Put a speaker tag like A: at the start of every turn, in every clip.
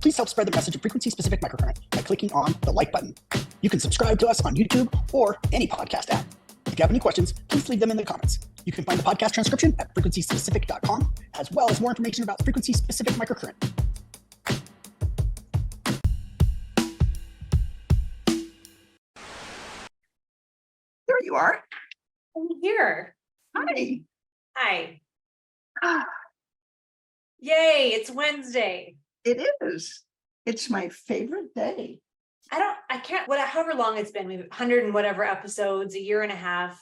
A: please help spread the message of frequency-specific microcurrent by clicking on the like button. You can subscribe to us on YouTube or any podcast app. If you have any questions, please leave them in the comments. You can find the podcast transcription at frequencyspecific.com, as well as more information about frequency-specific microcurrent.
B: There you are.
C: I'm here.
B: Hi.
C: Hi. Yay, it's Wednesday.
B: It is. It's my favorite day.
C: However long it's been, we've 100 and whatever episodes, a year and a half.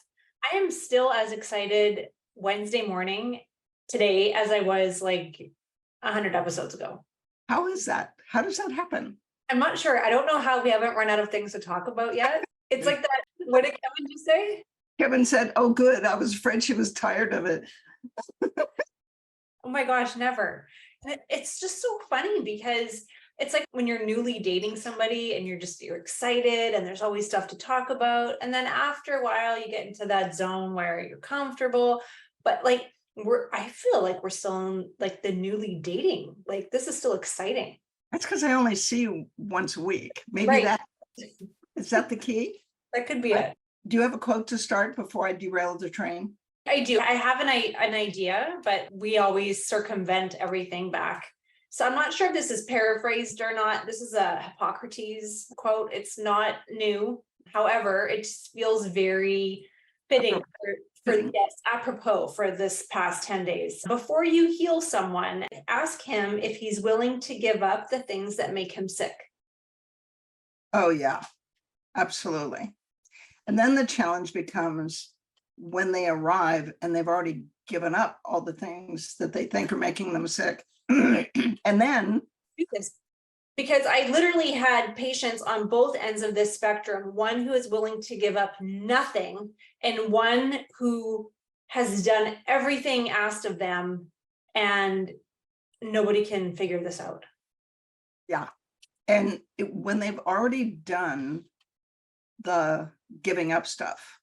C: I am still as excited Wednesday morning today as I was like 100 episodes ago.
B: How is that? How does that happen?
C: I'm not sure. I don't know how we haven't run out of things to talk about yet. It's like that. What did Kevin just say?
B: Kevin said, oh, good. I was afraid she was tired of it.
C: Oh my gosh, never. And it's just so funny because it's like when you're newly dating somebody and you're excited and there's always stuff to talk about. And then after a while, you get into that zone where you're comfortable, but like I feel like we're still in like the newly dating. Like this is still exciting.
B: That's because I only see you once a week. Maybe
C: Right.
B: Is that the key?
C: That could be it.
B: Do you have a quote to start before I derail the train?
C: I do. I have an idea, but we always circumvent everything back. So I'm not sure if this is paraphrased or not. This is a Hippocrates quote. It's not new. However, it feels very fitting apropos for this past 10 days. Before you heal someone, ask him if he's willing to give up the things that make him sick.
B: Oh, yeah, absolutely. And then the challenge becomes when they arrive and they've already given up all the things that they think are making them sick. And then
C: because I literally had patients on both ends of this spectrum, one who is willing to give up nothing and one who has done everything asked of them and nobody can figure this out.
B: Yeah. And when they've already done the giving up stuff,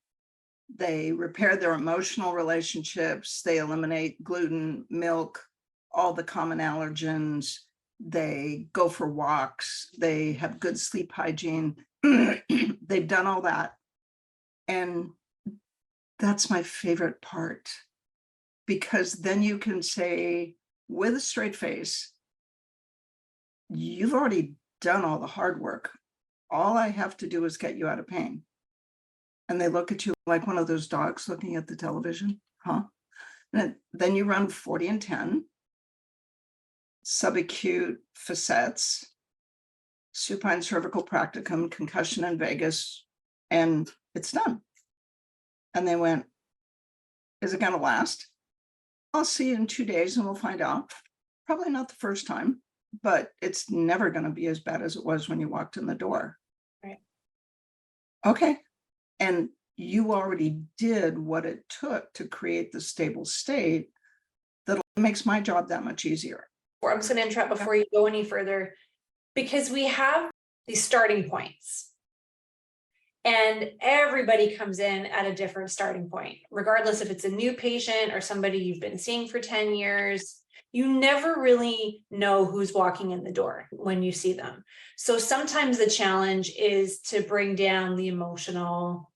B: they repair their emotional relationships, they eliminate gluten, milk, all the common allergens, they go for walks, they have good sleep hygiene, they've done all that. And that's my favorite part, because then you can say with a straight face, you've already done all the hard work. All I have to do is get you out of pain. And they look at you like one of those dogs looking at the television, huh? And then you run 40 and 10, subacute facets, supine cervical practicum, concussion in vagus, and it's done. And they went, is it going to last? I'll see you in 2 days and we'll find out. Probably not the first time, but it's never going to be as bad as it was when you walked in the door.
C: Right. Okay.
B: And you already did what it took to create the stable state that makes my job that much easier.
C: I'm just going to interrupt before you go any further, because we have these starting points and everybody comes in at a different starting point, regardless if it's a new patient or somebody you've been seeing for 10 years. You never really know who's walking in the door when you see them. So sometimes the challenge is to bring down the emotional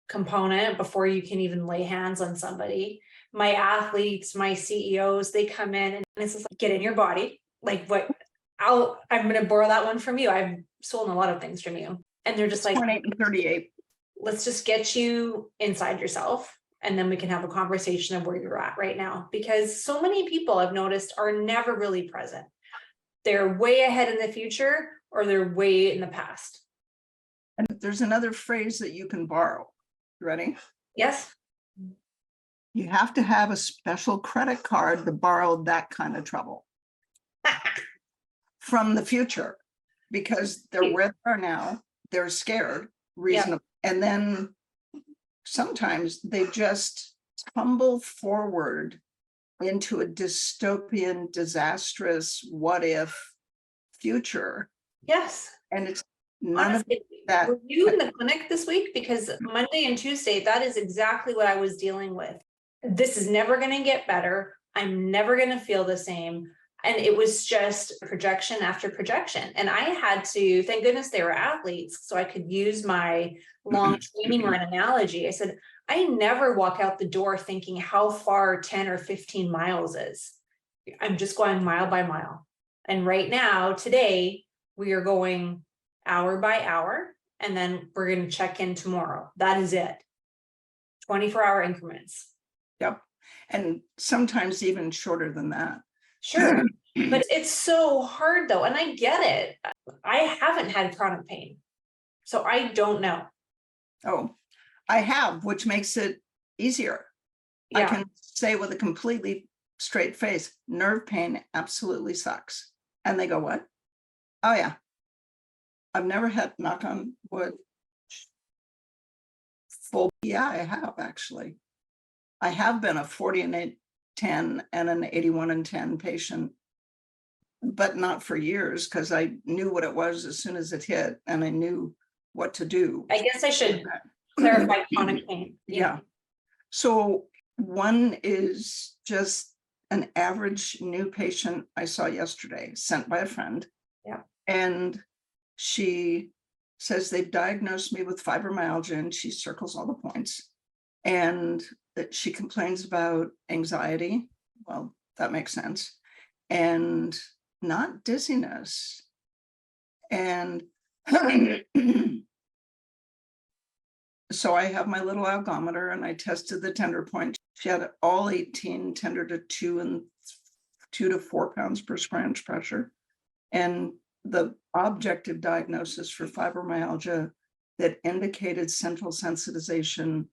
C: component before you can even lay hands on somebody. My athletes, my CEOs, they come in and it's just like, get in your body. Like I'm going to borrow that one from you. I've stolen a lot of things from you. And they're just like,
B: 28 and 38.
C: Let's just get you inside yourself. And then we can have a conversation of where you're at right now. Because so many people I've noticed are never really present. They're way ahead in the future or they're way in the past.
B: And there's another phrase that you can borrow. You ready?
C: Yes.
B: You have to have a special credit card to borrow that kind of trouble from the future, because they're where they are now. They're scared, reasonable. Yep. And then sometimes they just tumble forward into a dystopian, disastrous, what if future.
C: Yes.
B: And it's none
C: honestly,
B: of that.
C: Were you in the clinic this week? Because Monday and Tuesday, that is exactly what I was dealing with. This is never going to get better. I'm never going to feel the same. And it was just projection after projection. And I had to, thank goodness they were athletes, so I could use my long training run analogy. I said, I never walk out the door thinking how far 10 or 15 miles is. I'm just going mile by mile. And right now, today, we are going hour by hour, and then we're going to check in tomorrow. That is it. 24-hour increments.
B: Yep. And sometimes even shorter than that.
C: Sure. But it's so hard though. And I get it. I haven't had chronic pain, so I don't know.
B: Oh, I have, which makes it easier. I
C: Yeah.
B: can say with a completely straight face, nerve pain absolutely sucks. And they go, what? Oh yeah. I've never had, knock on wood, full. Yeah, I have actually. I have been a 40 and 10 and an 81 and 10 patient, but not for years, because I knew what it was as soon as it hit and I knew what to do.
C: I guess I should clarify chronic pain.
B: Yeah. So one is just an average new patient I saw yesterday, sent by a friend.
C: Yeah.
B: And she says they've diagnosed me with fibromyalgia, and she circles all the points. And that she complains about anxiety. Well, that makes sense. And not dizziness. And so I have my little algometer and I tested the tender point. She had all 18 tender to 2 to 4 pounds per square inch pressure. And the objective diagnosis for fibromyalgia that indicated central sensitization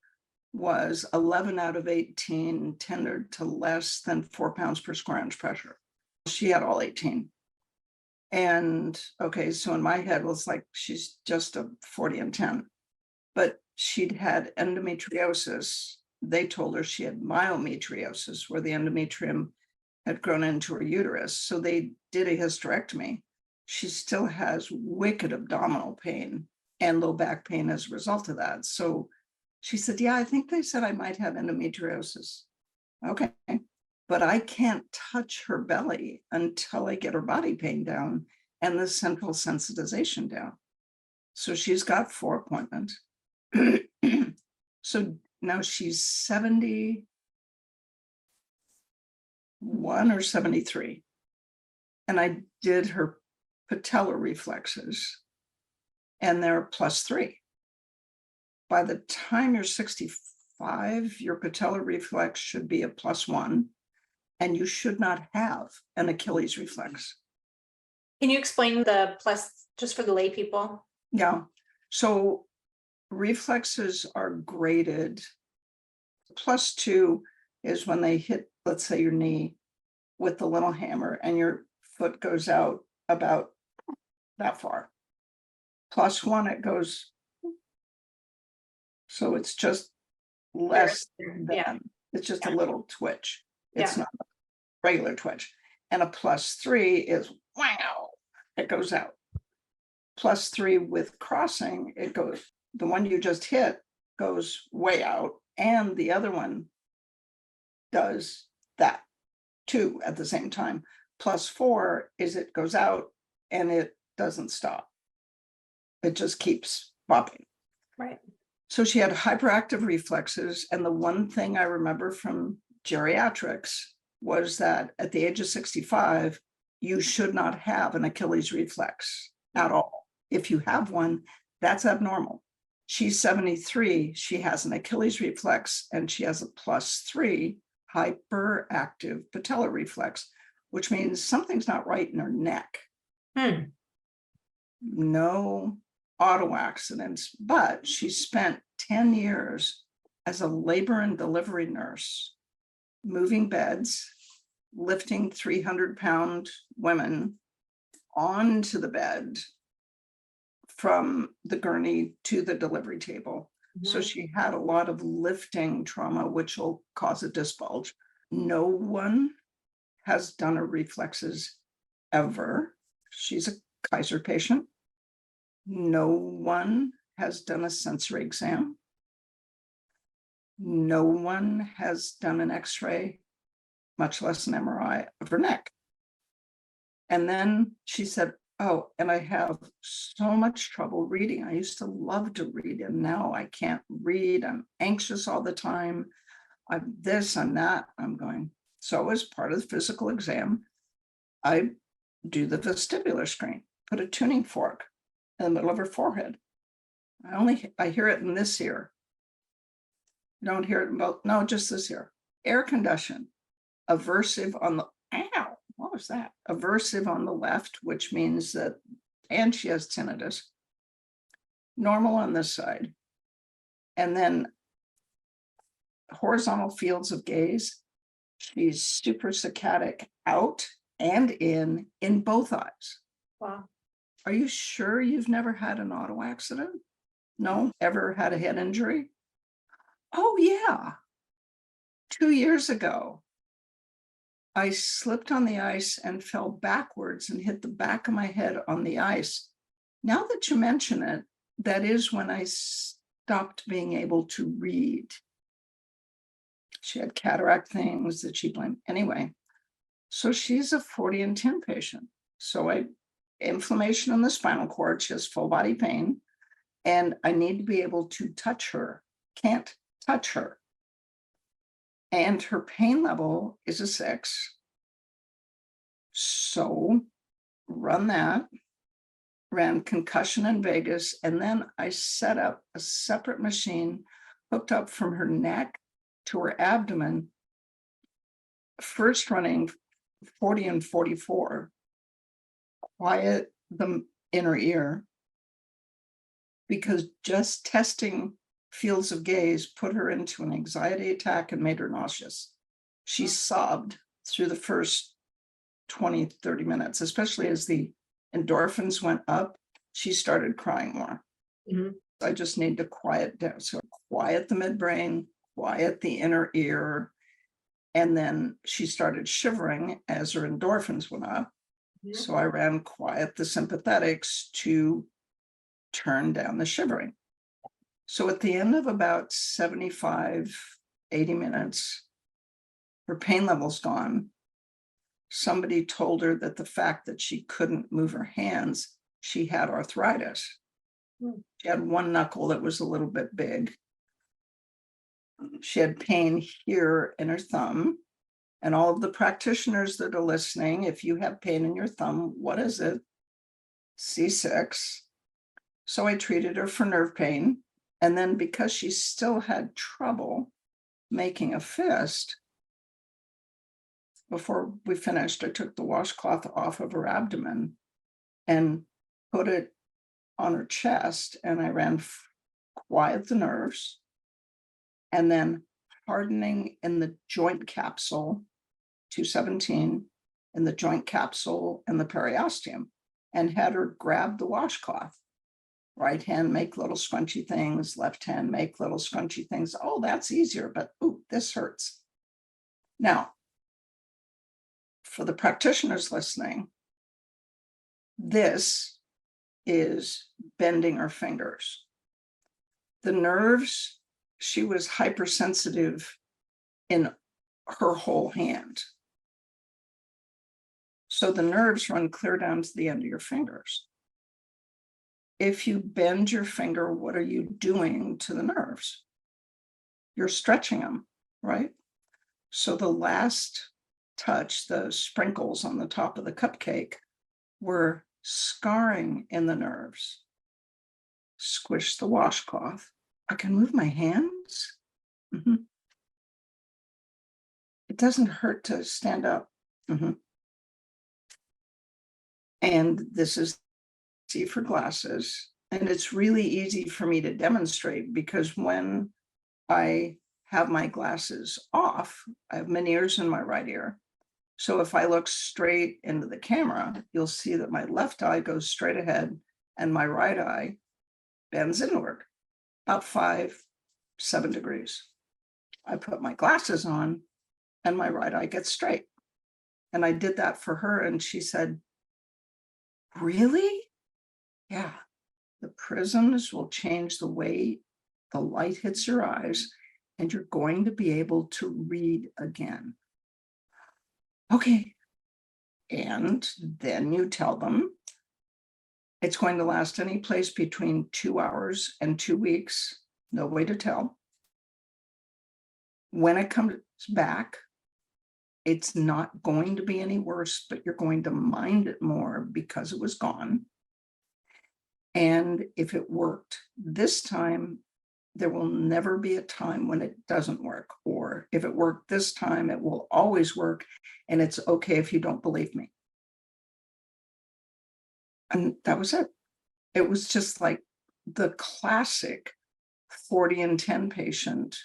B: was 11 out of 18 tendered to less than 4 pounds per square inch pressure. She had all 18. And okay, so in my head was like, she's just a 40 and 10. But she'd had endometriosis. They told her she had myometriosis, where the endometrium had grown into her uterus. So they did a hysterectomy. She still has wicked abdominal pain and low back pain as a result of that. So she said, yeah, I think they said I might have endometriosis. Okay, but I can't touch her belly until I get her body pain down and the central sensitization down. So she's got 4 appointments. So now she's 71 or 73. And I did her patellar reflexes, and they're +3. By the time you're 65, your patellar reflex should be a +1, and you should not have an Achilles reflex.
C: Can you explain the plus just for the lay people?
B: Yeah. So reflexes are graded. +2 is when they hit, let's say, your knee with the little hammer and your foot goes out about that far. +1, it goes. So it's just less than,
C: Yeah.
B: it's just
C: Yeah.
B: a little twitch. It's
C: Yeah.
B: not a regular twitch. And a +3 is wow, it goes out. +3 with crossing, it goes, the one you just hit goes way out, and the other one does that too at the same time. +4 is it goes out and it doesn't stop. It just keeps popping.
C: Right.
B: So she had hyperactive reflexes. And the one thing I remember from geriatrics was that at the age of 65, you should not have an Achilles reflex at all. If you have one, that's abnormal. She's 73, she has an Achilles reflex, and she has a +3 hyperactive patellar reflex, which means something's not right in her neck. No auto accidents, but she spent 10 years as a labor and delivery nurse, moving beds, lifting 300-pound women onto the bed from the gurney to the delivery table. So she had a lot of lifting trauma, which will cause a disc bulge. No one has done her reflexes ever. She's a Kaiser patient. No one has done a sensory exam. No one has done an X-ray, much less an MRI of her neck. And then she said, oh, and I have so much trouble reading. I used to love to read, and now I can't read. I'm anxious all the time. I'm this, I'm that. I'm going. So as part of the physical exam, I do the vestibular screen, put a tuning fork in the middle of her forehead. I hear it in this ear. You don't hear it in both. No, just this ear. Air condition, aversive on the, ow, what was that? Aversive on the left, which means that, and she has tinnitus. Normal on this side. And then horizontal fields of gaze. She's suprasaccadic out and in both eyes.
C: Wow.
B: Are you sure you've never had an auto accident? No, ever had a head injury? Oh yeah. 2 years ago, I slipped on the ice and fell backwards and hit the back of my head on the ice. Now that you mention it, that is when I stopped being able to read. She had cataract things that she blamed. Anyway, so she's a 40 and 10 patient. So inflammation in the spinal cord, she has full body pain, and I need to be able to touch her. Can't touch her. And her pain level is a 6. So run that, ran concussion and vagus, and then I set up a separate machine hooked up from her neck to her abdomen, first running 40 and 44, quiet the inner ear, because just testing fields of gaze put her into an anxiety attack and made her nauseous. She sobbed through the first 20, 30 minutes, especially as the endorphins went up, she started crying more.
C: Mhm.
B: I just need to quiet down. So quiet the midbrain, quiet the inner ear. And then she started shivering as her endorphins went up.
C: Mhm.
B: So I ran quiet the sympathetics to turn down the shivering. So at the end of about 75, 80 minutes, her pain level's gone. Somebody told her that the fact that she couldn't move her hands, she had arthritis. She had one knuckle that was a little bit big. She had pain here in her thumb. And all of the practitioners that are listening, if you have pain in your thumb, what is it? C6. So I treated her for nerve pain. And then because she still had trouble making a fist, before we finished, I took the washcloth off of her abdomen and put it on her chest, and I ran quiet the nerves, and then hardening in the joint capsule, 217, in the joint capsule and the periosteum, and had her grab the washcloth. Right hand, make little scrunchy things, left hand, make little scrunchy things. Oh, that's easier, but ooh, this hurts. Now, for the practitioners listening, this is bending her fingers. The nerves, she was hypersensitive in her whole hand. So the nerves run clear down to the end of your fingers. If you bend your finger, what are you doing to the nerves? You're stretching them, right? So the last touch, the sprinkles on the top of the cupcake, were scarring in the nerves. Squish the washcloth. I can move my hands. Mm-hmm. It doesn't hurt to stand up. Mm-hmm. And this is easy for glasses. And it's really easy for me to demonstrate because when I have my glasses off, I have Meniere's in my right ear. So if I look straight into the camera, you'll see that my left eye goes straight ahead and my right eye bends inward, about 5-7 degrees. I put my glasses on and my right eye gets straight. And I did that for her and she said, really? Yeah, the prisms will change the way the light hits your eyes and you're going to be able to read again. Okay, And then you tell them it's going to last any place between 2 hours and 2 weeks. No way to tell. When it comes back, it's not going to be any worse, but you're going to mind it more because it was gone. And if it worked this time, there will never be a time when it doesn't work. Or if it worked this time, it will always work. And it's okay if you don't believe me. And that was it. It was just like the classic 40 and 10 patient,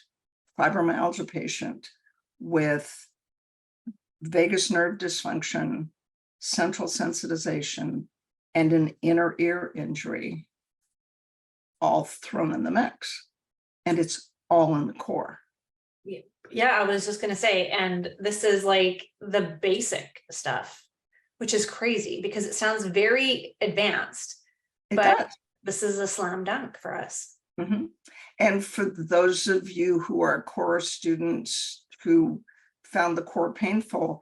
B: fibromyalgia patient with vagus nerve dysfunction, central sensitization, and an inner ear injury, all thrown in the mix. And it's all in the core.
C: Yeah, I was just going to say, and this is like the basic stuff, which is crazy because it sounds very advanced, but this is a slam dunk for us.
B: Mm-hmm. And for those of you who are core students who found the core painful,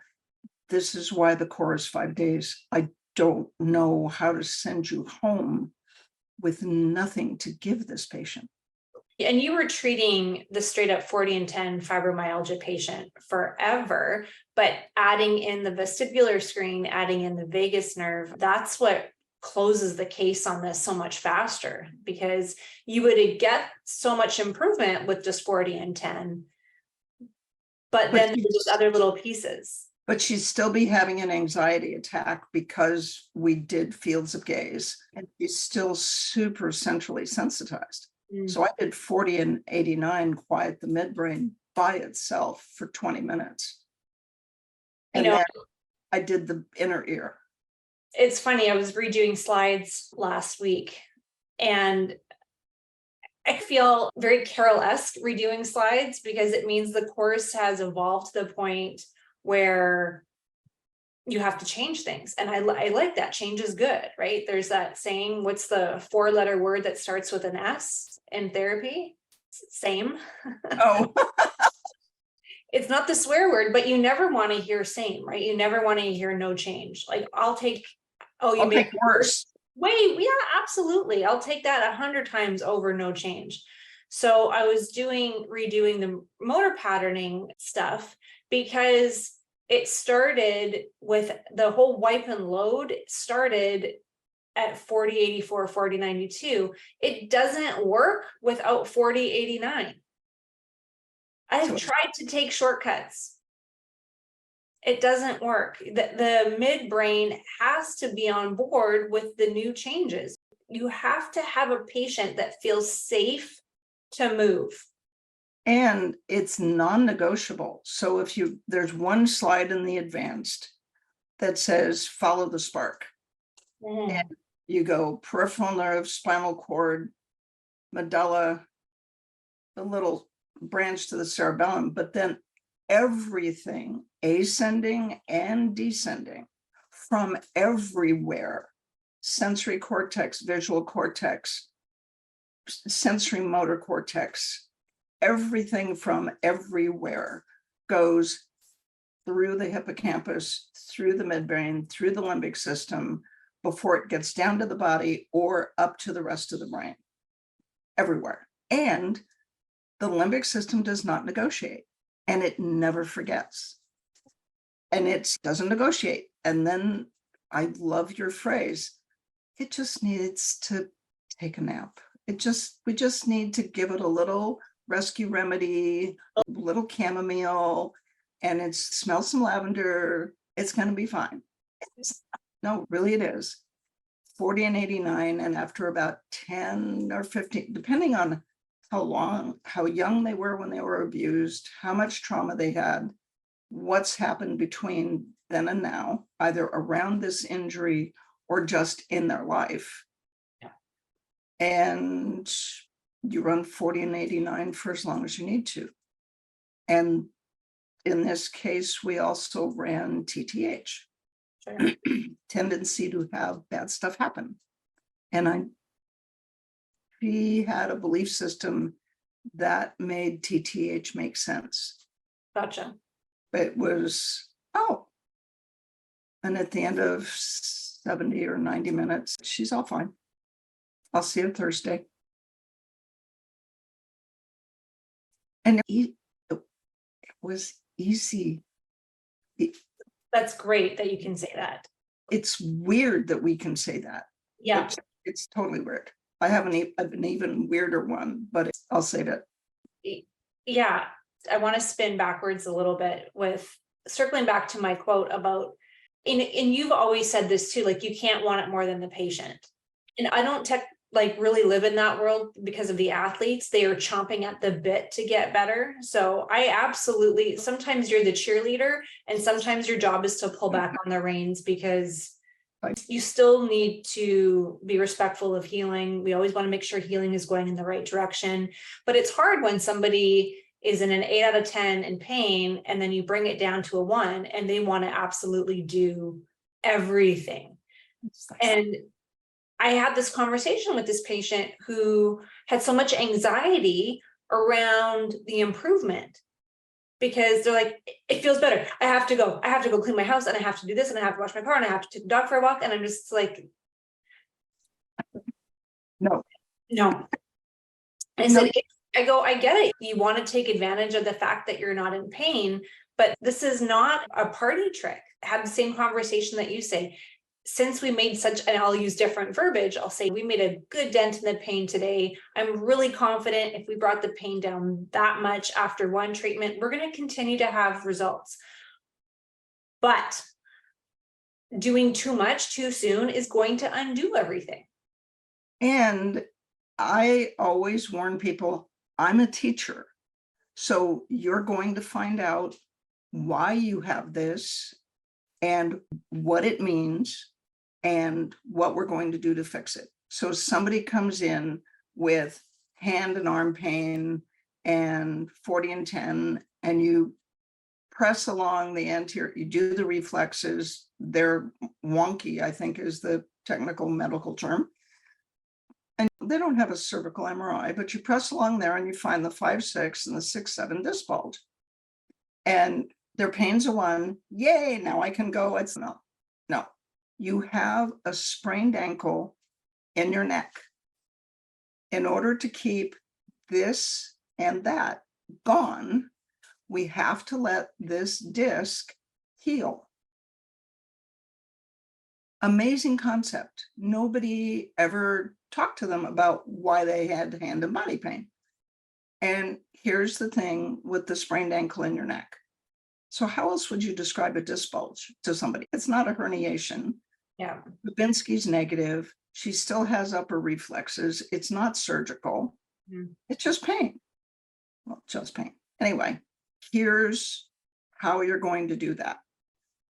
B: this is why the core is 5 days. I don't know how to send you home with nothing to give this patient.
C: And you were treating the straight up 40 and 10 fibromyalgia patient forever, but adding in the vestibular screen, adding in the vagus nerve, that's what closes the case on this so much faster, because you would get so much improvement with just 40 and 10, but then there's those other little pieces.
B: But she'd still be having an anxiety attack because we did fields of gaze, and she's still super centrally sensitized. So I did 40 and 89 quiet the midbrain by itself for 20 minutes. And then I did the inner ear.
C: It's funny, I was redoing slides last week and I feel very Carol-esque redoing slides because it means the course has evolved to the point where you have to change things. And I like that. Change is good, right? There's that saying, what's the 4-letter word that starts with an S in therapy? Same.
B: Oh.
C: It's not the swear word, but you never want to hear same, right? You never want to hear no change. Like I'll take, you
B: I'll
C: make
B: take worse.
C: Wait, yeah, absolutely. I'll take that 100 times over no change. So I was redoing the motor patterning stuff because it started with the whole wipe and load started at 4084, 4092. It doesn't work without 4089. I've tried to take shortcuts. It doesn't work. The midbrain has to be on board with the new changes. You have to have a patient that feels safe to move.
B: And it's non-negotiable. So if there's one slide in the advanced that says follow the spark. And you go peripheral nerve, spinal cord, medulla, the little branch to the cerebellum, but then everything ascending and descending from everywhere, sensory cortex, visual cortex, sensory motor cortex, everything from everywhere goes through the hippocampus, through the midbrain, through the limbic system before it gets down to the body or up to the rest of the brain, everywhere. And the limbic system does not negotiate, and it never forgets, and it doesn't negotiate. And then I love your phrase, it just needs to take a nap. We just need to give it a little rescue remedy, a little chamomile, and it smells some lavender. It's going to be fine. No, really it is. 40 and 89, and after about 10 or 15, depending on how young they were when they were abused, how much trauma they had, what's happened between then and now, either around this injury or just in their life.
C: Yeah.
B: And you run 40 and 89 for as long as you need to. And in this case, we also ran TTH, sure. Tendency to have bad stuff happen. And she had a belief system that made TTH make sense.
C: Gotcha.
B: It was, And at the end of 70 or 90 minutes, she's all fine. I'll see her Thursday. And it was easy.
C: That's great that you can say that.
B: It's weird that we can say that.
C: Yeah.
B: It's totally weird. I have an even weirder one, but I'll say that.
C: Yeah. I want to spin backwards a little bit with circling back to my quote about, and you've always said this too, like you can't want it more than the patient. And I don't really live in that world because of the athletes. They are chomping at the bit to get better. So I absolutely, sometimes you're the cheerleader and sometimes your job is to pull back on the reins because you still need to be respectful of healing. We always want to make sure healing is going in the right direction, but it's hard when somebody is in an 8 out of 10 in pain and then you bring it down to a 1 and they want to absolutely do everything. And I had this conversation with this patient who had so much anxiety around the improvement because they're like, it feels better. I have to go clean my house and I have to do this and I have to wash my car and I have to take the dog for a walk. And I'm just like,
B: no.
C: I said, I get it. You want to take advantage of the fact that you're not in pain, but this is not a party trick. Have the same conversation that you say. Since we made such, and I'll use different verbiage, I'll say we made a good dent in the pain today. I'm really confident if we brought the pain down that much after one treatment, we're going to continue to have results. But doing too much too soon is going to undo everything.
B: And I always warn people, I'm a teacher. So you're going to find out why you have this and what it means and what we're going to do to fix it. So somebody comes in with hand and arm pain and 40 and 10, and you press along the anterior, you do the reflexes, they're wonky, I think is the technical medical term. And they don't have a cervical MRI, but you press along there and you find the 5-6 and the 6-7 disc bulge. And their pain's a 1. Yay, now I can go. It's no. You have a sprained ankle in your neck. In order to keep this and that gone, we have to let this disc heal. Amazing concept. Nobody ever talked to them about why they had hand and body pain. And here's the thing with the sprained ankle in your neck. So how else would you describe a disc bulge to somebody? It's not a herniation.
C: Yeah.
B: Babinski's negative. She still has upper reflexes. It's not surgical. It's just pain. Well, just pain. Anyway, here's how you're going to do that.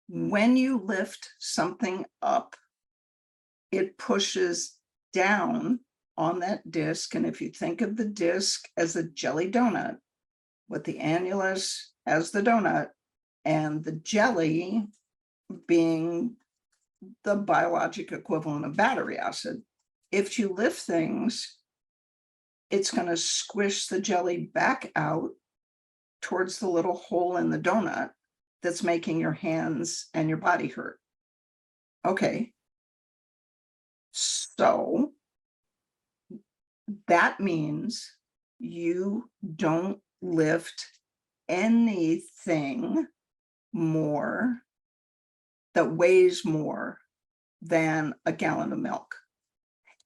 B: When you lift something up, it pushes down on that disc. And if you think of the disc as a jelly donut with the annulus as the donut and the jelly being the biologic equivalent of battery acid, if you lift things, it's going to squish the jelly back out towards the little hole in the donut that's making your hands and your body hurt. Okay. So that means you don't lift anything more that weighs more than a gallon of milk.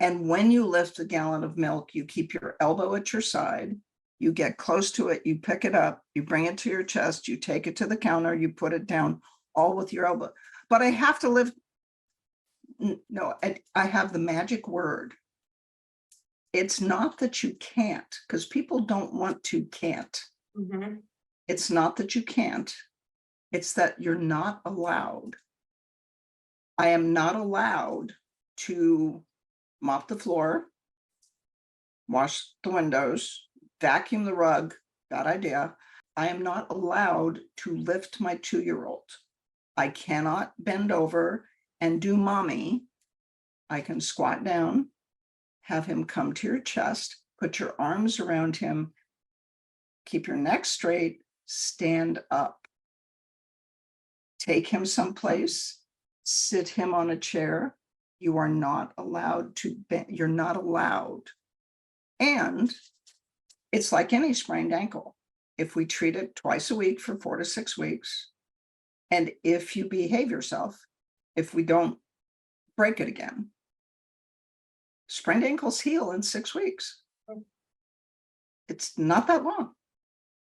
B: And when you lift a gallon of milk, you keep your elbow at your side, you get close to it, you pick it up, you bring it to your chest, you take it to the counter, you put it down, all with your elbow. But I have to lift, no, I have the magic word. It's not that you can't, because people don't want to can't.
C: Mm-hmm.
B: It's not that you can't, it's that you're not allowed. I am not allowed to mop the floor, wash the windows, vacuum the rug, bad idea. I am not allowed to lift my 2-year-old. I cannot bend over and do mommy. I can squat down, have him come to your chest, put your arms around him, keep your neck straight, stand up. Take him someplace sit him on a chair. You are not allowed to bend. You're not allowed. And it's like any sprained ankle. If we treat it twice a week for 4 to 6 weeks, and if you behave yourself, if we don't break it again, sprained ankles heal in 6 weeks. It's not that long.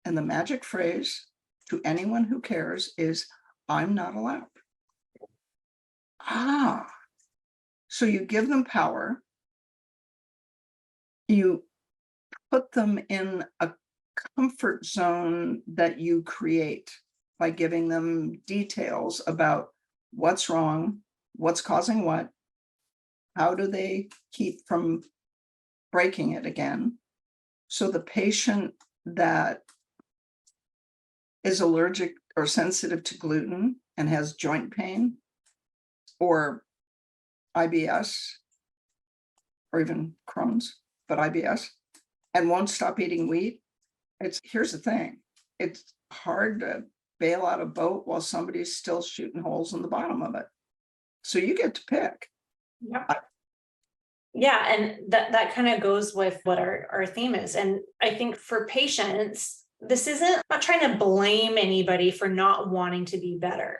B: And the magic phrase to anyone who cares is, I'm not allowed. Ah, so you give them power. You put them in a comfort zone that you create by giving them details about what's wrong, what's causing what, how do they keep from breaking it again. So the patient that is allergic or sensitive to gluten and has joint pain or IBS or even Crohn's, but IBS, and won't stop eating wheat. Here's the thing. It's hard to bail out a boat while somebody's still shooting holes in the bottom of it. So you get to pick.
C: Yep. Yeah, and that kind of goes with what our theme is. And I think for patients, this isn't, I'm not trying to blame anybody for not wanting to be better,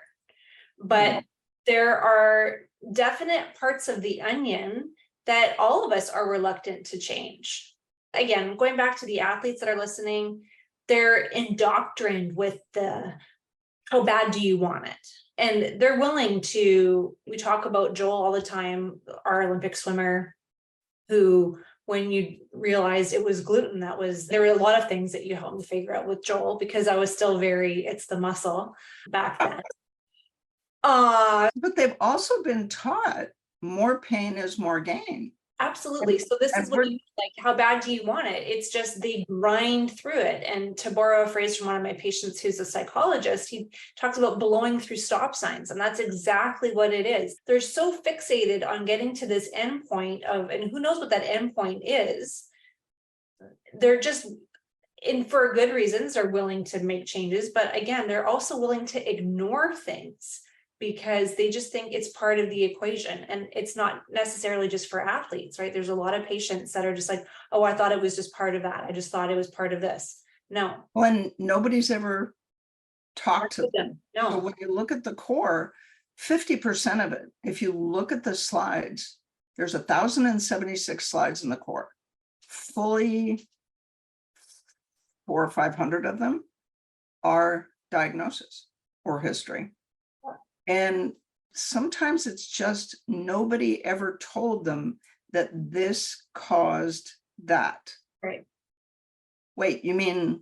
C: but there are definite parts of the onion that all of us are reluctant to change. Again, going back to the athletes that are listening, they're indoctrined with how bad do you want it? And they're willing to, we talk about Joel all the time, our Olympic swimmer, who, when you realized it was gluten, there were a lot of things that you helped me figure out with Joel, because I was still it's the muscle back then.
B: But they've also been taught more pain is more gain.
C: Absolutely. So this is what you like, how bad do you want it? It's just they grind through it. And to borrow a phrase from one of my patients who's a psychologist, he talks about blowing through stop signs. And that's exactly what it is. They're so fixated on getting to this end point and who knows what that end point is. They're just, and for good reasons, are willing to make changes. But again, they're also willing to ignore things, because they just think it's part of the equation. And it's not necessarily just for athletes, right? There's a lot of patients that are just like, oh, I thought it was just part of that. I just thought it was part of this. No.
B: When nobody's ever talked to them.
C: No.
B: So when you look at the core, 50% of it, if you look at the slides, there's 1,076 slides in the core. Fully 400 or 500 of them are diagnosis or history. And sometimes it's just nobody ever told them that this caused that.
C: Right.
B: Wait, you mean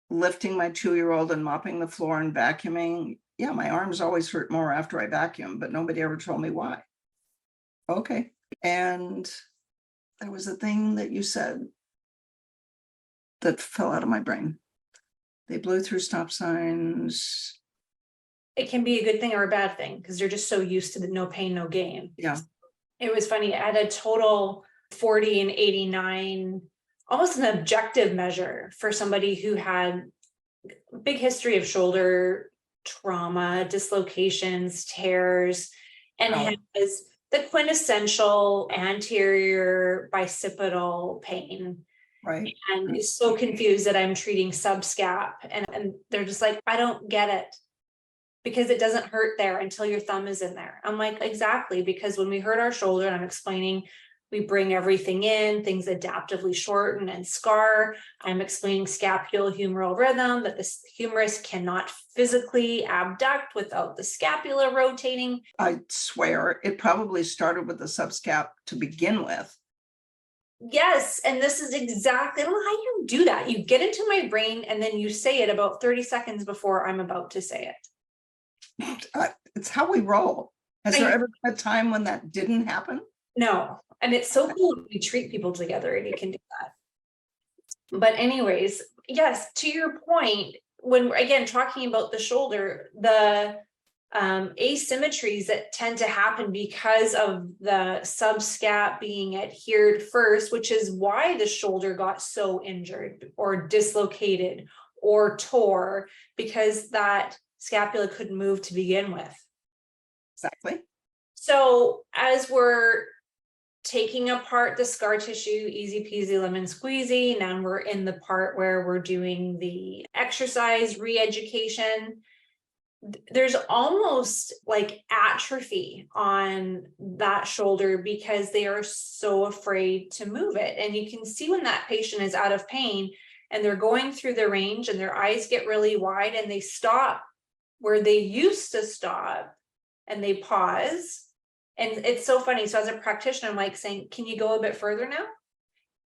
B: lifting my 2-year-old and mopping the floor and vacuuming? Yeah, my arms always hurt more after I vacuum, but nobody ever told me why. Okay. And there was a thing that you said that fell out of my brain. They blew through stop signs.
C: It can be a good thing or a bad thing, because they're just so used to the no pain, no gain.
B: Yeah.
C: It was funny. I had a total 40 and 89, almost an objective measure for somebody who had a big history of shoulder trauma, dislocations, tears, and has the quintessential anterior bicipital pain.
B: Right.
C: And is so confused that I'm treating subscap. And they're just like, I don't get it. Because it doesn't hurt there until your thumb is in there. I'm like, exactly, because when we hurt our shoulder, and I'm explaining, we bring everything in, things adaptively shorten and scar. I'm explaining scapulohumeral rhythm, that the humerus cannot physically abduct without the scapula rotating.
B: I swear it probably started with the subscap to begin with.
C: Yes, and this is exactly, I don't know how you do that. You get into my brain and then you say it about 30 seconds before I'm about to say it.
B: It's how we roll. Has there ever been a time when that didn't happen?
C: No. And it's so cool when we treat people together and you can do that. But anyways, yes, to your point, when we're again talking about the shoulder, the asymmetries that tend to happen because of the subscap being adhered first, which is why the shoulder got so injured or dislocated or tore, because that scapula couldn't move to begin with.
B: Exactly.
C: So as we're taking apart the scar tissue, easy peasy lemon squeezy, now we're in the part where we're doing the exercise re-education. There's almost like atrophy on that shoulder because they are so afraid to move it. And you can see when that patient is out of pain and they're going through the range and their eyes get really wide and they stop where they used to stop and they pause. And it's so funny. So as a practitioner, I'm like saying, can you go a bit further now?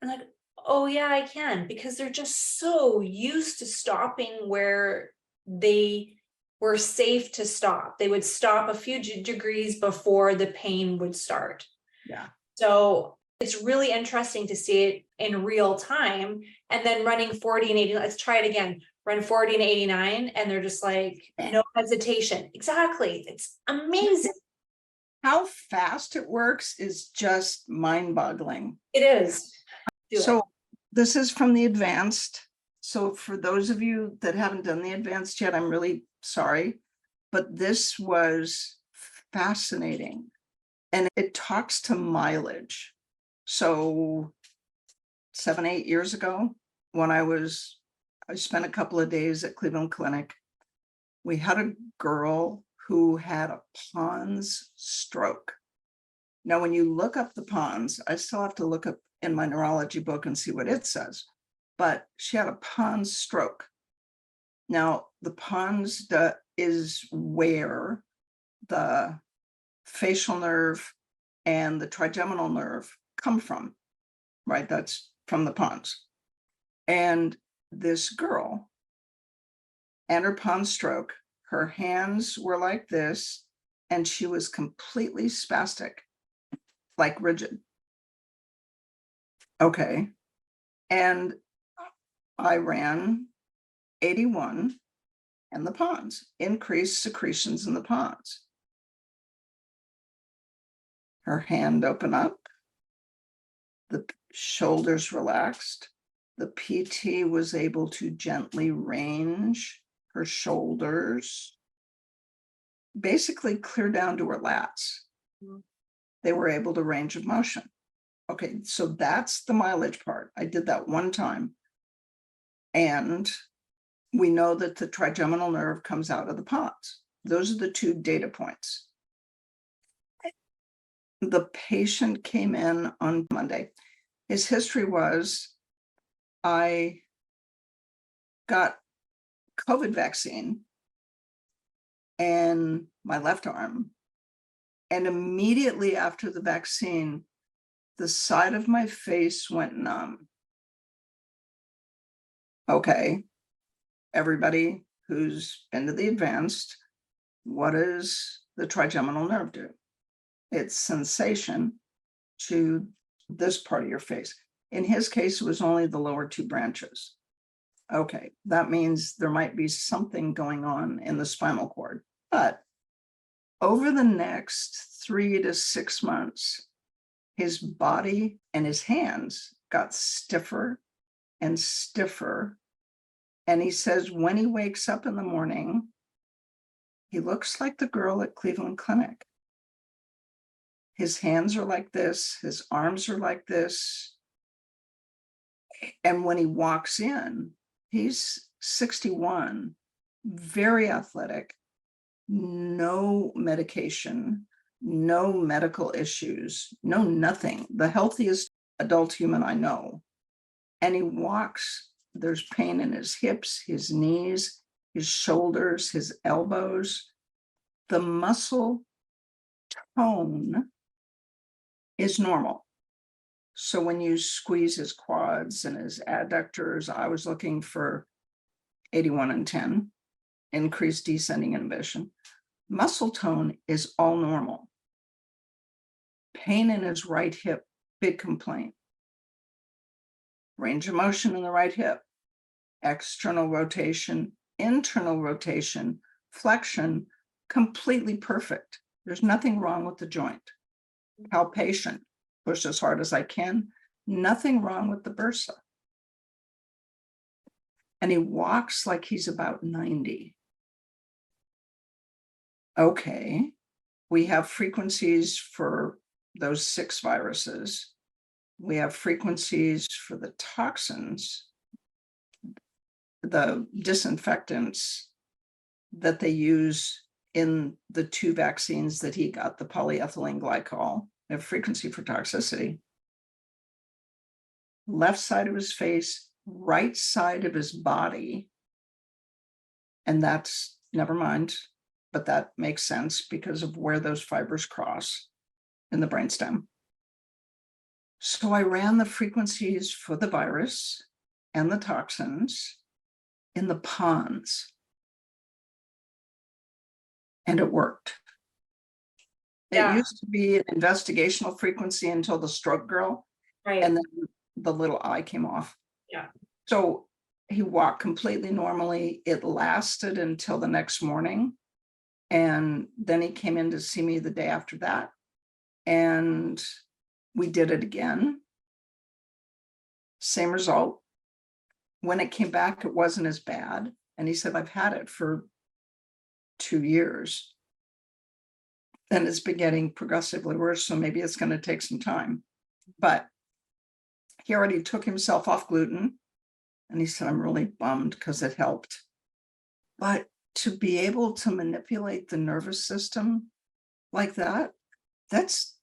C: I'm like, oh yeah, I can, because they're just so used to stopping where they were safe to stop. They would stop a few degrees before the pain would start.
B: Yeah.
C: So it's really interesting to see it in real time, and then running 40 and 80. Let's try it again. Run 40 and 89. And they're just like, no hesitation. Exactly. It's amazing.
B: How fast it works is just mind-boggling.
C: It is.
B: So this is from the advanced. So for those of you that haven't done the advanced yet, I'm really sorry, but this was fascinating. And it talks to mileage. So 7, 8 years ago, when I spent a couple of days at Cleveland Clinic, we had a girl who had a Pons stroke. Now, when you look up the Pons, I still have to look up in my neurology book and see what it says, but she had a Pons stroke. Now, the Pons is where the facial nerve and the trigeminal nerve come from, right? That's from the Pons. And this girl and her Pons stroke, her hands were like this, and she was completely spastic, like rigid. Okay. And I ran 81 and the Pons, increased secretions in the Pons. Her hand opened up, the shoulders relaxed. The PT was able to gently range her shoulders, basically clear down to her lats. They were able to range of motion. Okay, so that's the mileage part. I did that one time. And we know that the trigeminal nerve comes out of the Pons. Those are the two data points. The patient came in on Monday. His history was, I got COVID vaccine in my left arm. And immediately after the vaccine, the side of my face went numb. Okay, everybody who's been to the advanced, what does the trigeminal nerve do? It's sensation to this part of your face. In his case, it was only the lower two branches. Okay, that means there might be something going on in the spinal cord. But over the next 3 to 6 months, his body and his hands got stiffer and stiffer. And he says when he wakes up in the morning, he looks like the girl at Cleveland Clinic. His hands are like this, his arms are like this. And when he walks in, he's 61, very athletic, no medication, no medical issues, no nothing. The healthiest adult human I know. And he walks, there's pain in his hips, his knees, his shoulders, his elbows. The muscle tone is normal. So when you squeeze his quads and his adductors, I was looking for 81 and 10, increased descending inhibition. Muscle tone is all normal. Pain in his right hip, big complaint. Range of motion in the right hip, external rotation, internal rotation, flexion, completely perfect. There's nothing wrong with the joint. Palpation, push as hard as I can, nothing wrong with the bursa. And he walks like he's about 90. Okay, we have frequencies for those 6 viruses. We have frequencies for the toxins, the disinfectants that they use in the 2 vaccines that he got, the polyethylene glycol, a frequency for toxicity. Left side of his face, right side of his body. And that's, never mind, but that makes sense because of where those fibers cross in the brainstem. So I ran the frequencies for the virus and the toxins in the ponds. And it worked.
C: Yeah.
B: It used to be an investigational frequency until the stroke girl,
C: Right.
B: and then the little eye came off.
C: Yeah.
B: So he walked completely normally. It lasted until the next morning. And then he came in to see me the day after that. And we did it again. Same result. When it came back, it wasn't as bad. And he said, I've had it for 2 years. And it's been getting progressively worse. So maybe it's going to take some time. But he already took himself off gluten. And he said, I'm really bummed because it helped. But to be able to manipulate the nervous system like that, that's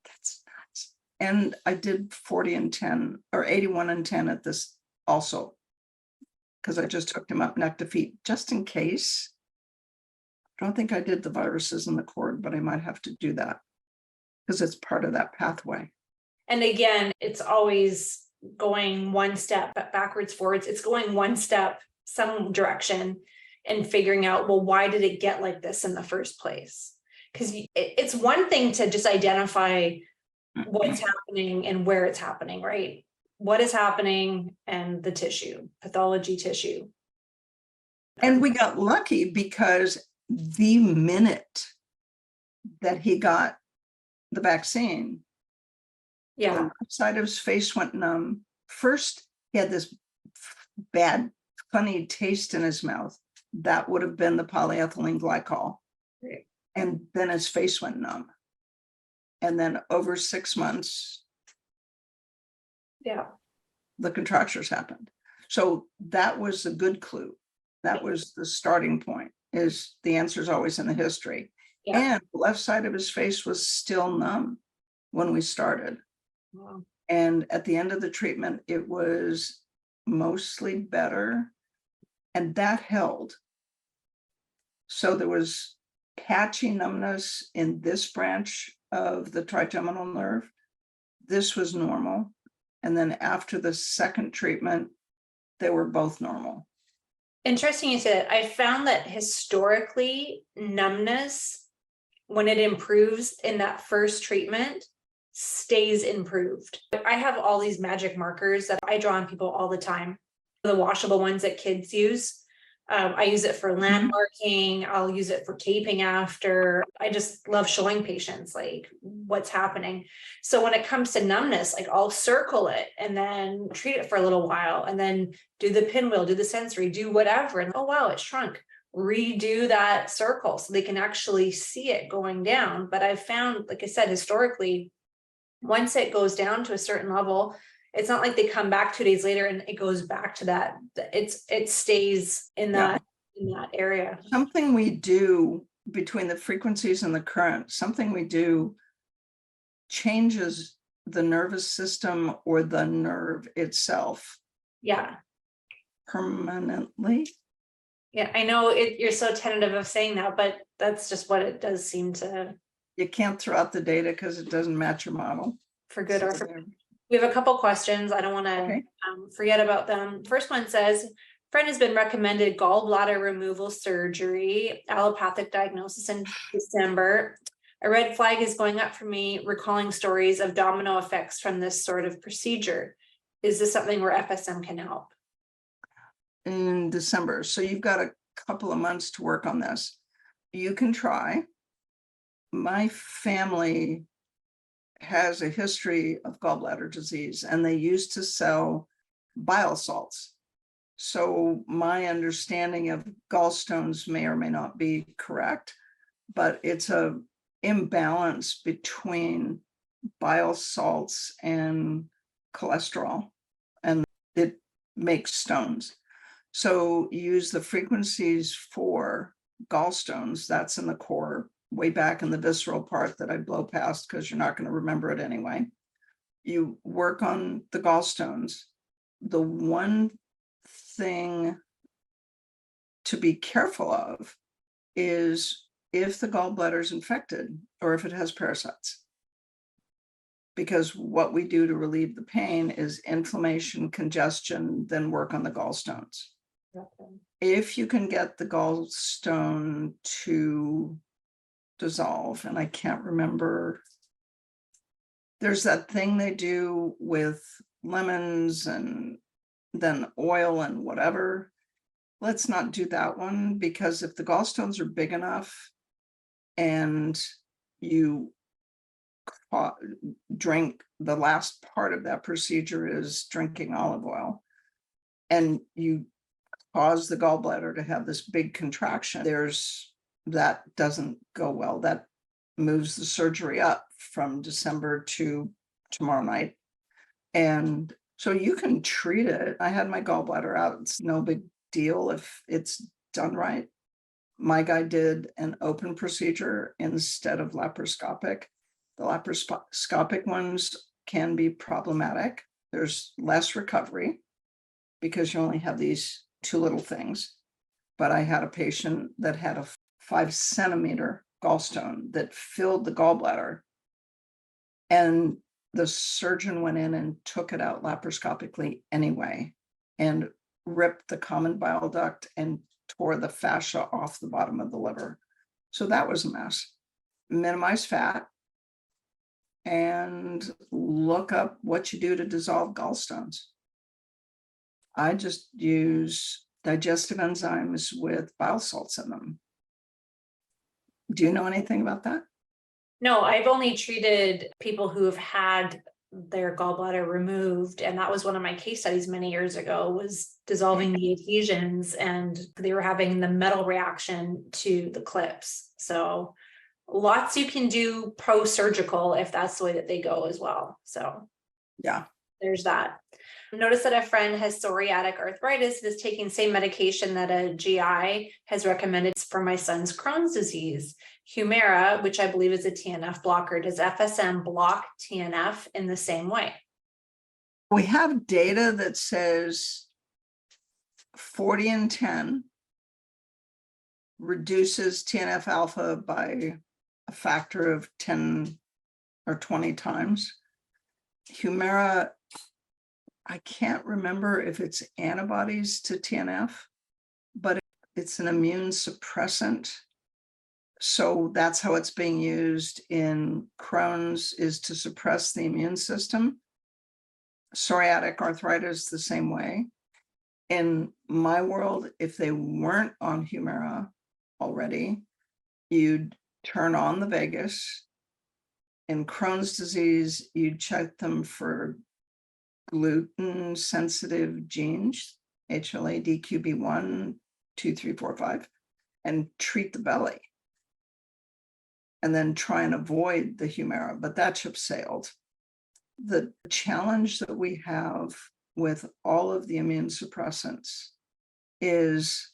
B: nuts. And I did 40 and 10 or 81 and 10 at this also, because I just hooked him up neck to feet just in case. I don't think I did the viruses in the cord, but I might have to do that because it's part of that pathway.
C: And again, it's always going one step backwards, forwards. It's going one step, some direction, and figuring out, well, why did it get like this in the first place? Because it's one thing to just identify what's happening and where it's happening, right? What is happening and the tissue, pathology tissue.
B: And we got lucky because the minute that he got the vaccine,
C: Yeah.
B: the left side of his face went numb. First, he had this bad, funny taste in his mouth. That would have been the polyethylene glycol.
C: Right.
B: And then his face went numb. And then over 6 months,
C: Yeah.
B: the contractures happened. So that was a good clue. That was the starting point, is the answer is always in the history.
C: Yeah.
B: And the left side of his face was still numb when we started.
C: Wow.
B: And at the end of the treatment, it was mostly better. And that held. So there was patchy numbness in this branch of the trigeminal nerve. This was normal. And then after the second treatment, they were both normal.
C: Interesting you said that. I found that historically, numbness, when it improves in that first treatment, stays improved. I have all these magic markers that I draw on people all the time. The washable ones that kids use. I use it for landmarking. I'll use it for taping after. I just love showing patients like what's happening. So when it comes to numbness, like I'll circle it and then treat it for a little while and then do the pinwheel, do the sensory, do whatever. And oh, wow, it shrunk. Redo that circle so they can actually see it going down. But I've found, like I said, historically, once it goes down to a certain level, it's not like they come back 2 days later and it goes back to that. It stays in that area.
B: Something we do between the frequencies and the current, something we do changes the nervous system or the nerve itself.
C: Yeah.
B: Permanently.
C: Yeah, I know you're so tentative of saying that, but that's just what it does seem to.
B: You can't throw out the data because it doesn't match your model.
C: For good or for bad. We have a couple questions. I don't want to forget about them. First one says, friend has been recommended gallbladder removal surgery, allopathic diagnosis in December. A red flag is going up for me, recalling stories of domino effects from this sort of procedure. Is this something where FSM can help?
B: In December. So you've got a couple of months to work on this. You can try. My family has a history of gallbladder disease, and they used to sell bile salts. So my understanding of gallstones may or may not be correct, but it's a imbalance between bile salts and cholesterol, and it makes stones. So you use the frequencies for gallstones, that's in the core, way back in the visceral part that I blow past because you're not going to remember it anyway. You work on the gallstones. The one thing to be careful of is if the gallbladder is infected or if it has parasites. Because what we do to relieve the pain is inflammation, congestion, then work on the gallstones.
C: Okay.
B: If you can get the gallstone to dissolve, and I can't remember, there's that thing they do with lemons and then oil and whatever. Let's not do that one, because if the gallstones are big enough and you drink, the last part of that procedure is drinking olive oil, and you cause the gallbladder to have this big contraction, that doesn't go well. That moves the surgery up from December to tomorrow night. And so you can treat it. I had my gallbladder out. It's no big deal if it's done right. My guy did an open procedure instead of laparoscopic. The laparoscopic ones can be problematic. There's less recovery because you only have these two little things. But I had a patient that had a 5-centimeter gallstone that filled the gallbladder, and the surgeon went in and took it out laparoscopically anyway, and ripped the common bile duct and tore the fascia off the bottom of the liver. So that was a mess. Minimize fat and look up what you do to dissolve gallstones. I just use digestive enzymes with bile salts in them. Do you know anything about that?
C: No, I've only treated people who have had their gallbladder removed, and that was one of my case studies many years ago, was dissolving the adhesions, and they were having the metal reaction to the clips. So lots you can do post-surgical if that's the way that they go as well. So
B: yeah,
C: there's that. Notice that a friend has psoriatic arthritis, is taking same medication that a GI has recommended for my son's Crohn's disease. Humira, which I believe is a TNF blocker. Does FSM block TNF in the same way?
B: we have data that says 40 and 10 reduces TNF alpha by a factor of 10 or 20 times. Humira, I can't remember if it's antibodies to TNF, but it's an immune suppressant. So that's how it's being used in Crohn's, is to suppress the immune system. Psoriatic arthritis, the same way. In my world, if they weren't on Humira already, you'd turn on the vagus. In Crohn's disease, you'd check them for gluten sensitive genes, HLA-DQB1, 2, 3, 4, 5, and treat the belly. And then try and avoid the Humira, but that ship sailed. The challenge that we have with all of the immune suppressants is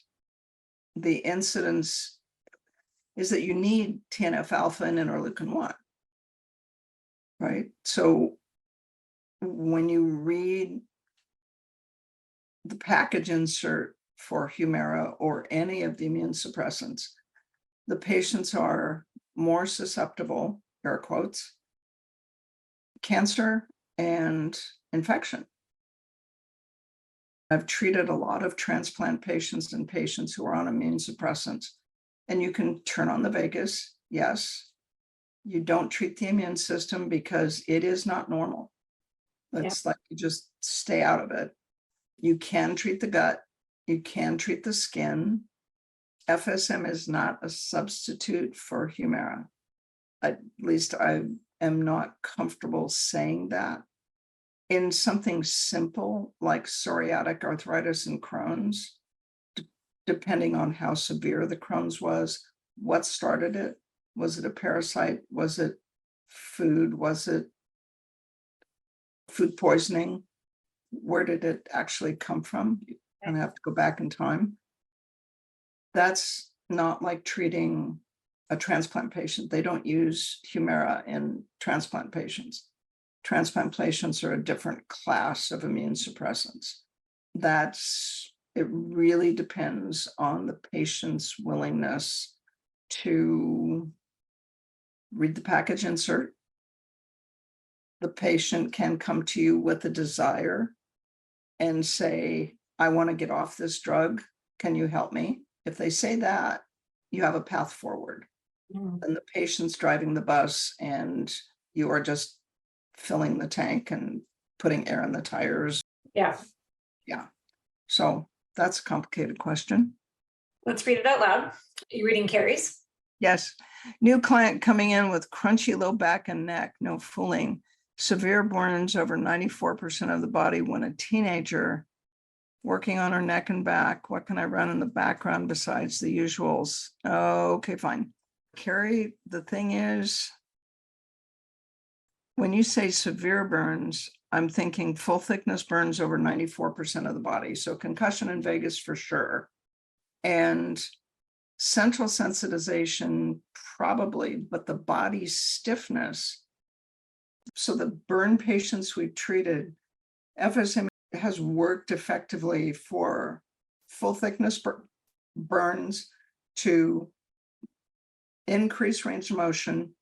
B: the incidence is that you need TNF alpha and interleukin-1, right? So when you read the package insert for Humira or any of the immune suppressants, the patients are more susceptible, air quotes, cancer and infection. I've treated a lot of transplant patients and patients who are on immune suppressants, and you can turn on the vagus. Yes, you don't treat the immune system because it is not normal. It's like you just stay out of it. You can treat the gut. You can treat the skin. FSM is not a substitute for Humira. At least I am not comfortable saying that. In something simple like psoriatic arthritis and Crohn's, depending on how severe the Crohn's was, what started it, Was it a parasite? Was it food? Was it food poisoning? Where did it actually come from? And I have to go back in time. That's not like treating a transplant patient. They don't use Humira in transplant patients. Transplant patients are a different class of immune suppressants. It really depends on the patient's willingness to read the package insert. The patient can come to you with a desire and say, I want to get off this drug. Can you help me? If they say that, you have a path forward. And the patient's driving the bus and you are just filling the tank and putting air in the tires.
C: Yeah.
B: Yeah. So that's a complicated question.
C: Let's read it out loud. Are you reading Carrie's?
B: Yes. New client coming in with crunchy low back and neck, no fooling. Severe burns over 94% of the body when a teenager, working on her neck and back. What can I run in the background besides the usuals? Oh, okay, fine. Carrie, the thing is, when you say severe burns, I'm thinking full thickness burns over 94% of the body. So concussion and vagus for sure. And central sensitization probably, but the body stiffness. So the burn patients we've treated, FSM has worked effectively for full thickness burns to increase range of motion,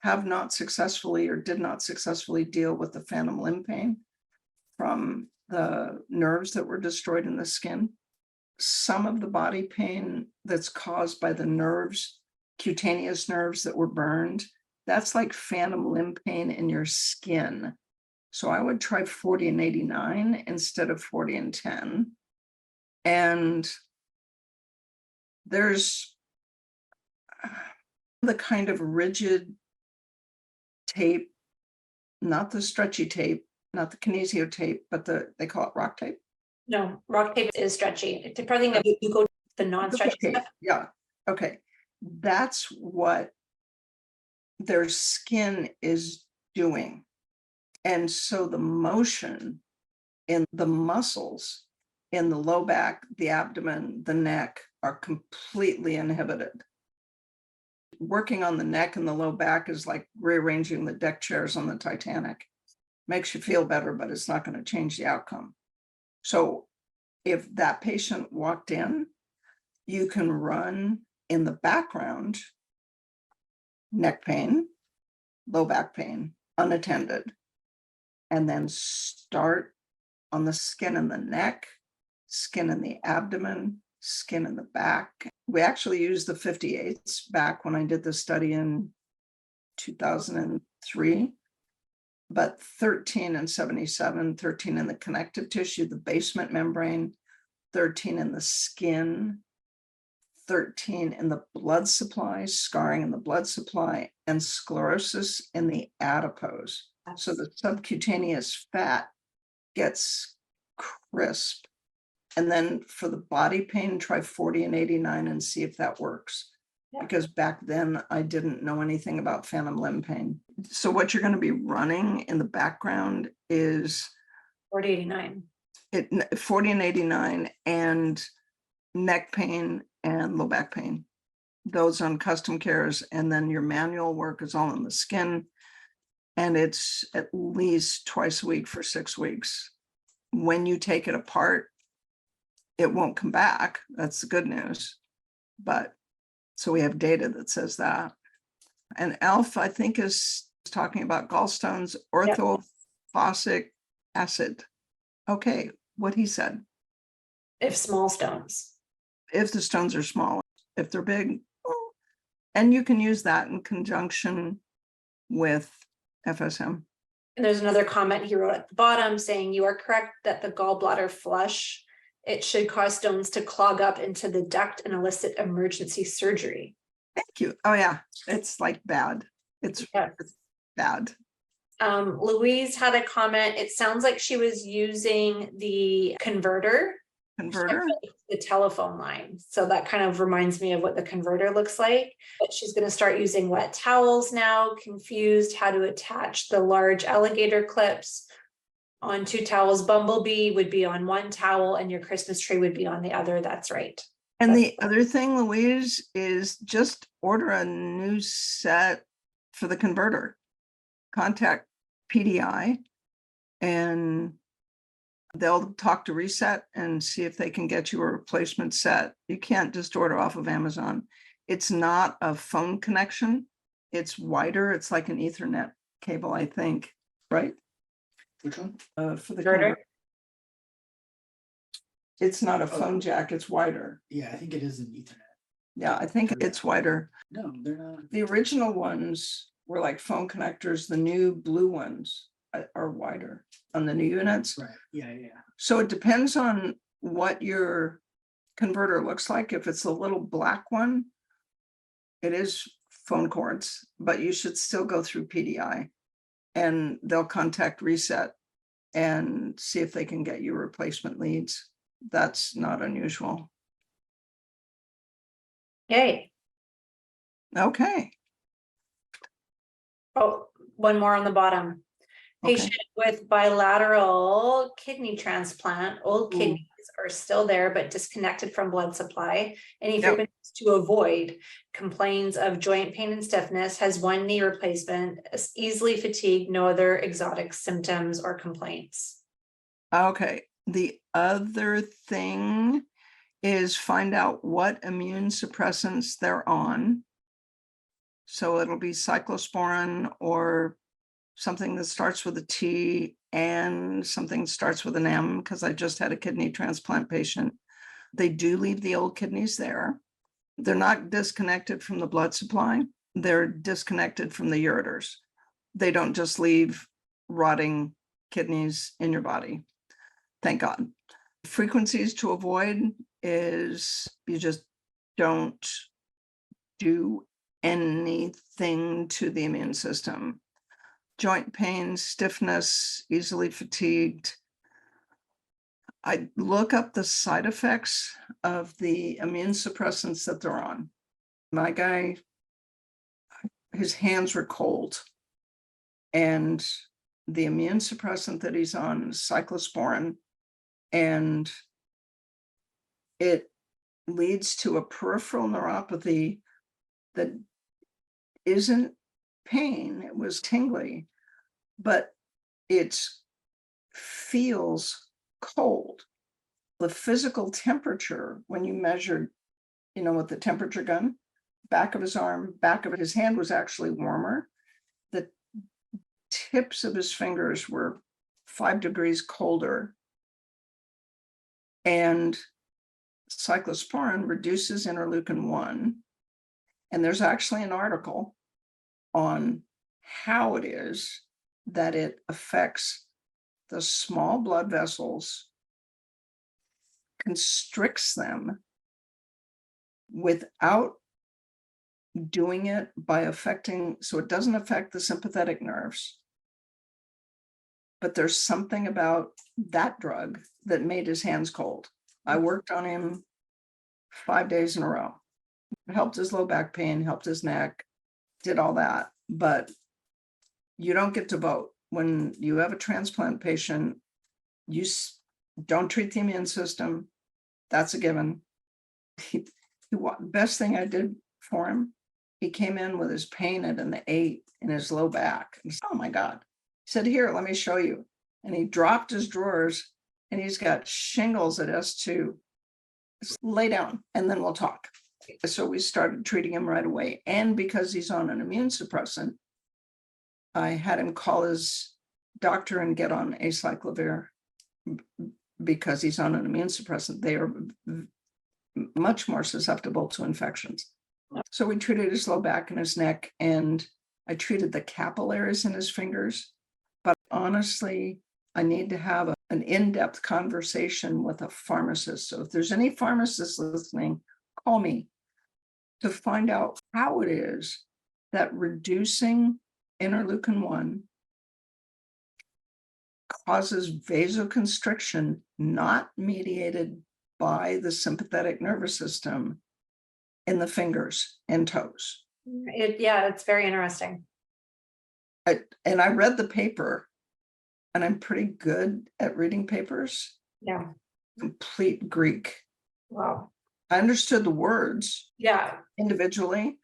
B: have not successfully or did not successfully deal with the phantom limb pain from the nerves that were destroyed in the skin. Some of the body pain that's caused by the nerves, cutaneous nerves that were burned, that's like phantom limb pain in your skin. So I would try 40 and 89 instead of 40 and 10. And there's the kind of rigid tape, not the stretchy tape, not the kinesio tape, but they call it rock tape.
C: No, rock tape is stretchy. It's probably that you go the non-stretchy stuff.
B: Yeah. Okay. That's what their skin is doing. And so the motion in the muscles in the low back, the abdomen, the neck are completely inhibited. Working on the neck and the low back is like rearranging the deck chairs on the Titanic. Makes you feel better, but it's not going to change the outcome. So if that patient walked in, you can run in the background neck pain, low back pain, unattended, and then start on the skin in the neck, skin in the abdomen, skin in the back. We actually used the 58s back when I did the study in 2003, but 13 and 77, 13 in the connective tissue, the basement membrane, 13 in the skin, 13 in the blood supply, scarring in the blood supply, and sclerosis in the adipose. So the subcutaneous fat gets crisp. And then for the body pain, try 40 and 89 and see if that works. Yeah. Because back then I didn't know anything about phantom limb pain. So what you're going to be running in the background is
C: 40, 89.
B: 40 and 89 and neck pain and low back pain. Those on custom cares. And then your manual work is all in the skin. And it's at least twice a week for 6 weeks. When you take it apart, it won't come back. That's the good news. But so we have data that says that. And Alf, I think, is talking about gallstones, orthophosic acid. Okay, what he said.
C: If small stones.
B: If the stones are small, if they're big, and you can use that in conjunction with FSM.
C: And there's another comment he wrote at the bottom saying, you are correct that the gallbladder flush, it should cause stones to clog up into the duct and elicit emergency surgery.
B: Thank you. Oh yeah, it's like bad. It's bad.
C: Louise had a comment. It sounds like she was using the converter
B: Converter?
C: the telephone line. So that kind of reminds me of what the converter looks like. But she's going to start using wet towels now, confused how to attach the large alligator clips on 2 towels. Bumblebee would be on 1 towel and your Christmas tree would be on the other. That's right.
B: And the other thing, Louise, is just order a new set for the converter. Contact PDI and they'll talk to Reset and see if they can get you a replacement set. You can't just order off of Amazon. It's not a phone connection. It's wider. It's like an Ethernet cable, I think, right?
A: Which one?
B: For the
C: Converter?
B: converter. It's not a phone jack, it's wider.
A: Yeah, I think it is an Ethernet.
B: Yeah, I think it's wider.
A: No, they're not.
B: The original ones were like phone connectors. The new blue ones are wider on the new units.
A: Right. Yeah.
B: So it depends on what your converter looks like. If it's a little black one, it is phone cords, but you should still go through PDI and they'll contact Reset and see if they can get you replacement leads. That's not unusual.
C: Yay.
B: Okay.
C: Oh, one more on the bottom.
B: Okay.
C: Patient with bilateral kidney transplant, old kidneys are still there, but disconnected from blood supply. Any
B: Yep.
C: frequencies to avoid, complains of joint pain and stiffness, has 1 knee replacement, is easily fatigued, no other exotic symptoms or complaints.
B: Okay. The other thing is find out what immune suppressants they're on. So it'll be cyclosporin or something that starts with a T and something that starts with an M, because I just had a kidney transplant patient. They do leave the old kidneys there. They're not disconnected from the blood supply. They're disconnected from the ureters. They don't just leave rotting kidneys in your body. Thank God. Frequencies to avoid is you just don't do anything to the immune system. Joint pain, stiffness, easily fatigued. I look up the side effects of the immune suppressants that they're on. My guy, his hands were cold. And the immune suppressant that he's on is cyclosporin. And it leads to a peripheral neuropathy that isn't pain, it was tingly, but it feels cold. The physical temperature, when you measured, with the temperature gun, back of his arm, back of his hand was actually warmer. The tips of his fingers were 5 degrees colder. And cyclosporin reduces interleukin-1. And there's actually an article on how it is that it affects the small blood vessels, constricts them without doing it by affecting, so it doesn't affect the sympathetic nerves. But there's something about that drug that made his hands cold. I worked on him 5 days in a row. It helped his low back pain, helped his neck, did all that. But you don't get to vote. When you have a transplant patient, you don't treat the immune system. That's a given. Best thing I did for him, he came in with his pain at an 8 in his low back. He said, oh my God. He said, here, let me show you. And he dropped his drawers and he's got shingles at S2. Just lay down and then we'll talk. So we started treating him right away. And because he's on an immune suppressant, I had him call his doctor and get on acyclovir because he's on an immune suppressant. They are much more susceptible to infections. So we treated his low back and his neck, and I treated the capillaries in his fingers. But honestly, I need to have an in-depth conversation with a pharmacist. So if there's any pharmacists listening, call me to find out how it is that reducing interleukin-1 causes vasoconstriction not mediated by the sympathetic nervous system in the fingers and toes.
C: It's very interesting.
B: And I read the paper, and I'm pretty good at reading papers.
C: Yeah.
B: Complete Greek.
C: Wow.
B: I understood the words
C: Yeah.
B: individually,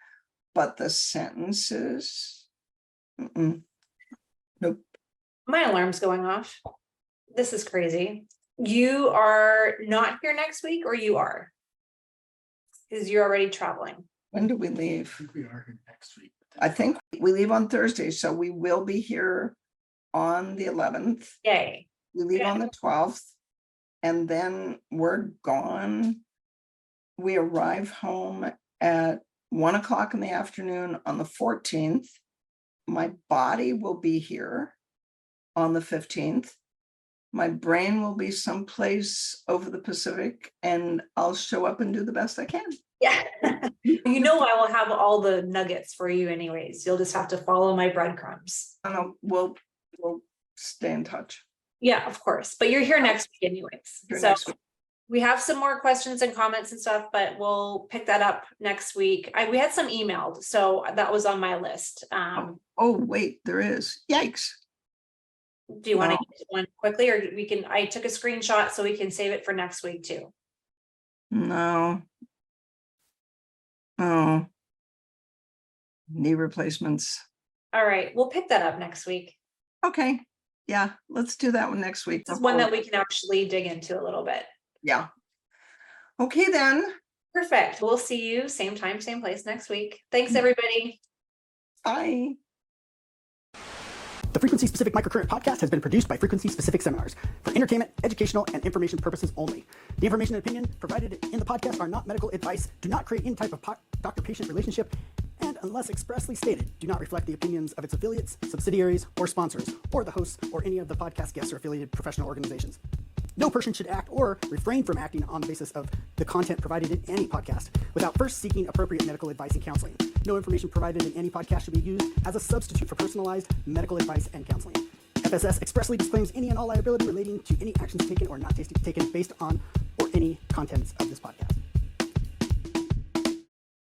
B: but the sentences, nope.
C: My alarm's going off. This is crazy. You are not here next week, or you are? Because you're already traveling.
B: When do we leave?
A: I think we are here next week.
B: I think we leave on Thursday, so we will be here on the 11th.
C: Yay.
B: We leave
C: Yeah.
B: on the 12th, and then we're gone. We arrive home at 1 o'clock in the afternoon on the 14th. My body will be here on the 15th. My brain will be someplace over the Pacific, and I'll show up and do the best I can.
C: Yeah. You know, I will have all the nuggets for you anyways. You'll just have to follow my breadcrumbs.
B: We'll stay in touch.
C: Yeah, of course. But you're here next week anyways.
B: Here
C: So
B: next week.
C: we have some more questions and comments and stuff, but we'll pick that up next week. We had some emailed, so that was on my list.
B: Oh, wait, there is. Yikes.
C: Do you want to
B: Oh.
C: get one quickly, or we can, I took a screenshot so we can save it for next week too.
B: No. Oh. Knee replacements.
C: All right, we'll pick that up next week.
B: Okay. Yeah, let's do that one next week.
C: This is one that we can actually dig into a little bit.
B: Yeah. Okay, then.
C: Perfect. We'll see you same time, same place next week. Thanks, everybody.
B: Bye.
A: The Frequency Specific Microcurrent podcast has been produced by Frequency Specific Seminars for entertainment, educational, and information purposes only. The information and opinion provided in the podcast are not medical advice, do not create any type of doctor-patient relationship, and unless expressly stated, do not reflect the opinions of its affiliates, subsidiaries, or sponsors, or the hosts, or any of the podcast guests or affiliated professional organizations. No person should act or refrain from acting on the basis of the content provided in any podcast without first seeking appropriate medical advice and counseling. No information provided in any podcast should be used as a substitute for personalized medical advice and counseling. FSS expressly disclaims any and all liability relating to any actions taken or not taken based on or any contents of this podcast.